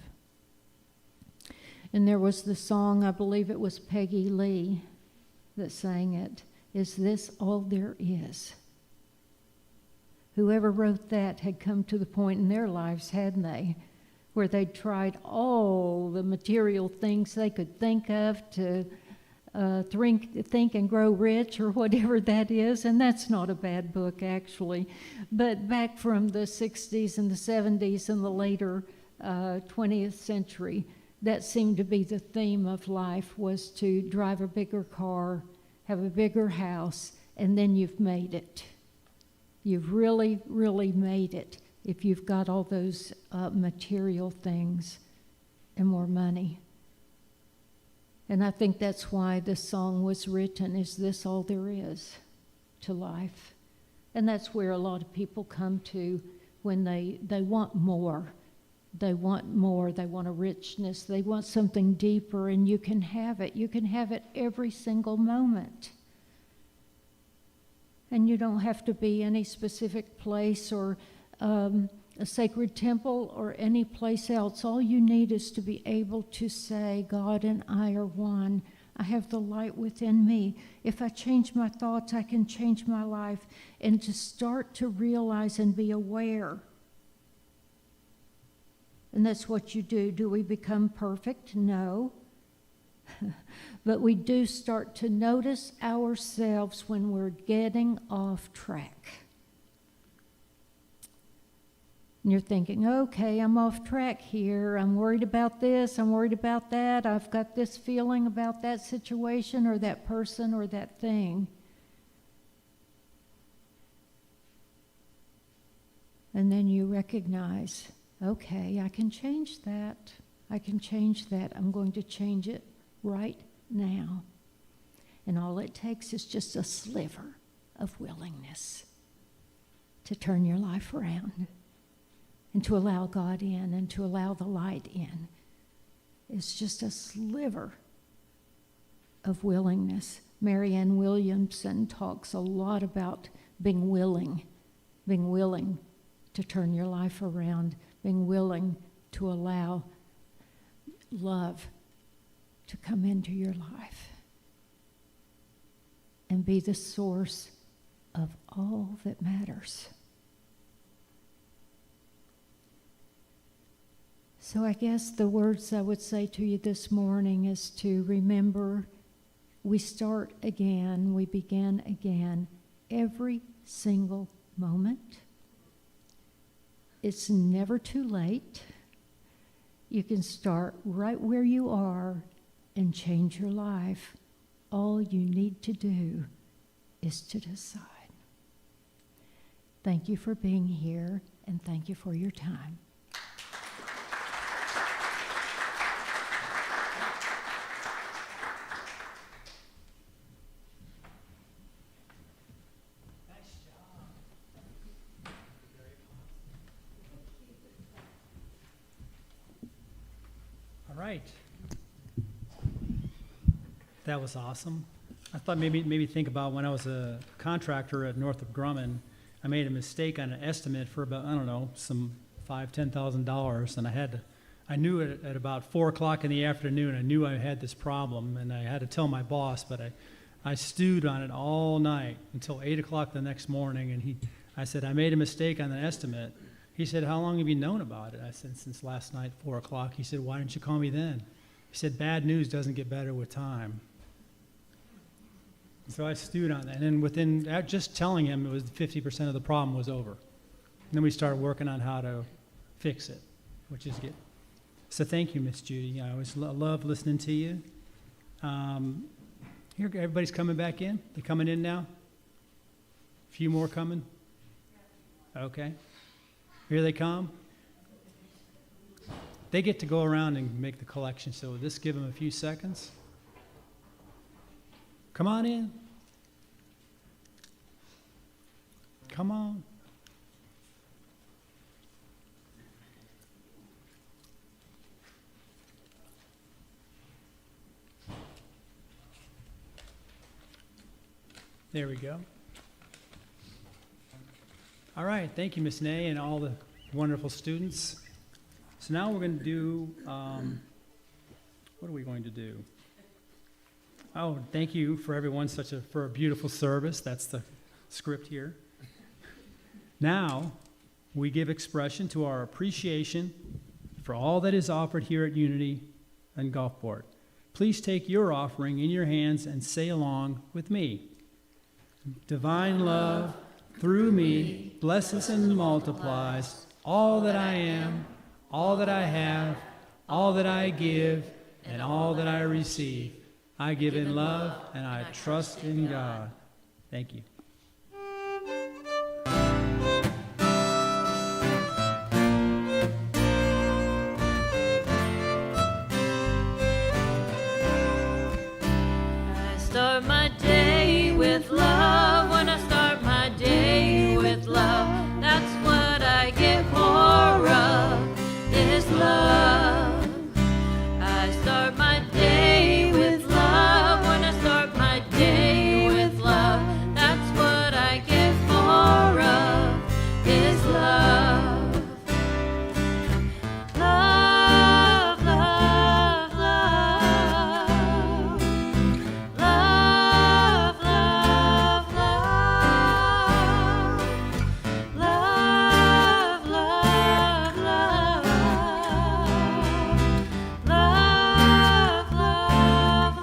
And there was the song, I believe it was Peggy Lee that sang it, Is This All There Is? Whoever wrote that had come to the point in their lives, hadn't they, where they'd tried all the material things they could think of to think and grow rich, or whatever that is. And that's not a bad book, actually. But back from the 60s and the 70s and the later 20th century, that seemed to be the theme of life, was to drive a bigger car, have a bigger house, and then you've made it. You've really, really made it if you've got all those material things and more money. And I think that's why this song was written, Is This All There Is to Life? And that's where a lot of people come to when they want more. They want more. They want a richness. They want something deeper, and you can have it. You can have it every single moment. And you don't have to be any specific place or a sacred temple or any place else. All you need is to be able to say, God and I are one. I have the light within me. If I change my thoughts, I can change my life. And to start to realize and be aware. And that's what you do. Do we become perfect? No. But we do start to notice ourselves when we're getting off track. And you're thinking, okay, I'm off track here. I'm worried about this. I'm worried about that. I've got this feeling about that situation or that person or that thing. And then you recognize, okay, I can change that. I can change that. I'm going to change it right now. And all it takes is just a sliver of willingness to turn your life around and to allow God in and to allow the light in. It's just a sliver of willingness. Marianne Williamson talks a lot about being willing to turn your life around, being willing to allow love to come into your life and be the source of all that matters. So I guess the words I would say to you this morning is to remember we start again, we begin again every single moment. It's never too late. You can start right where you are and change your life. All you need to do is to decide. Thank you for being here, and thank you for your time. All right. That was awesome. I thought maybe think about when I was a contractor at Northrop Grumman, I made a mistake on an estimate for about, I don't know, some $5,000-$10,000, and I knew it at about 4 o'clock in the afternoon. I knew I had this problem, and I had to tell my boss, but I stewed on it all night until 8 o'clock the next morning, and I said, I made a mistake on the estimate. He said, how long have you known about it? I said, since last night, 4 o'clock. He said, why didn't you call me then? He said, bad news doesn't get better with time. So I stewed on that. And then just telling him it was 50% of the problem was over. And then we started working on how to fix it, which is good. So thank you, Miss Judy. I always love listening to you. Here, everybody's coming back in. They coming in now? A few more coming? Okay. Here they come. They get to go around and make the collection, so just give them a few seconds. Come on in. Come on. There we go. All right, thank you, Miss Nay, and all the wonderful students. So now we're going to do, what are we going to do? Oh, thank you for everyone for a beautiful service. That's the script here. Now, we give expression to our appreciation for all that is offered here at Unity and Gulfport. Please take your offering in your hands and say along with me. Divine love, through me, blesses and multiplies all that I am, all that I have, all that I give, and all that I receive. I give in love, and I trust in God. Thank you. I start my day with love. When I start my day with love, that's what I get more of, is love. I start my day with love. When I start my day with love, that's what I get more of, is love. Love, love, love. Love, love, love. Love, love, love. Love, love, love.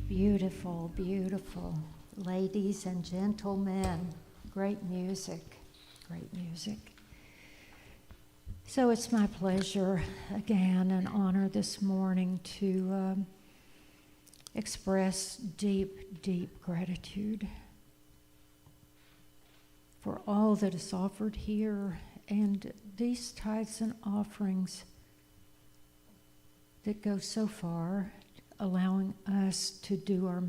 Beautiful, beautiful. Ladies and gentlemen, great music, great music. So it's my pleasure, again, an honor this morning to express deep, deep gratitude for all that is offered here and these tithes and offerings that go so far allowing us to do our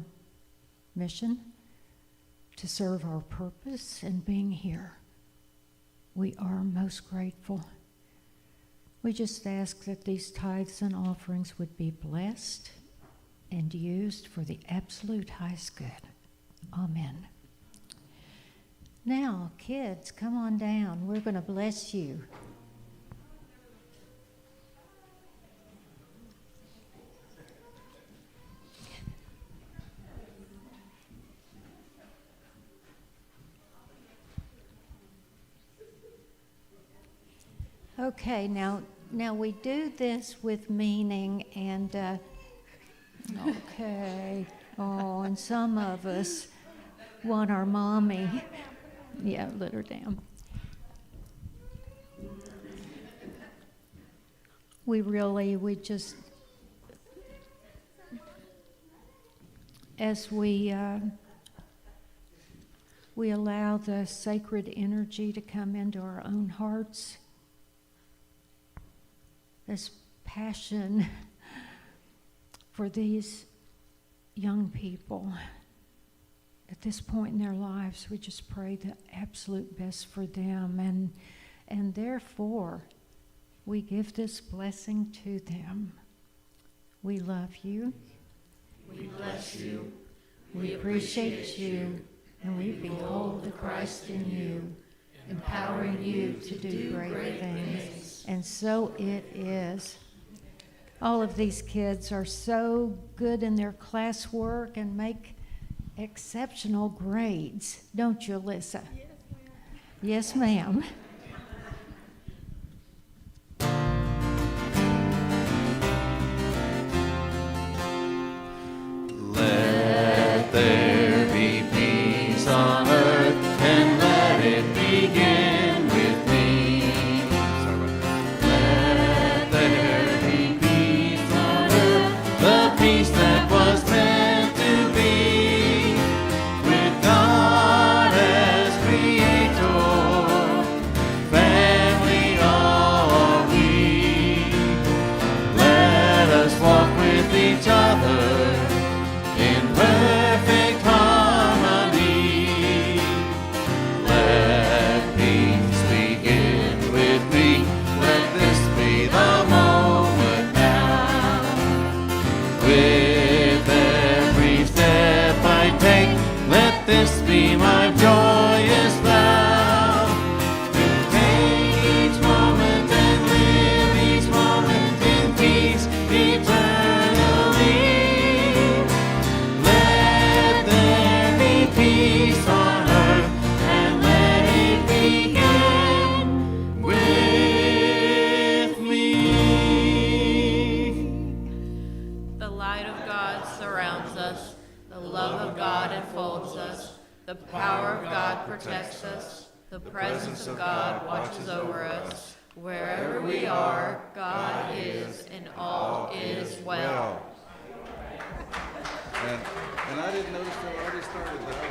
mission, to serve our purpose, and being here. We are most grateful. We just ask that these tithes and offerings would be blessed and used for the absolute highest good. Amen. Now, kids, come on down. We're going to bless you. Okay, now we do this with meaning, and okay. Oh, and some of us want our mommy. Yeah, let her down. We just, as we allow the sacred energy to come into our own hearts, this passion for these young people at this point in their lives, we just pray the absolute best for them, and therefore we give this blessing to them. We love you. We bless you. We appreciate you, and we behold the Christ in you, empowering you to do great things. And so it is. All of these kids are so good in their classwork and make exceptional grades. Don't you, Alyssa? Yes, ma'am. Let there be peace on earth, and let it begin with me. Let there be peace on earth, the peace that was meant to be, with God as creator, family are we. Let us walk with each other in perfect harmony. Let peace begin with me. Let this be the moment now. With every step I take, let this be my joyous vow. To take each moment and live each moment in peace eternally. Let there be peace on earth, and let it begin with me. The light of God surrounds us. The love of God enfolds us. The power of God protects us. The presence of God watches over us. Wherever we are, God is, and all is well. And I didn't notice till I already started that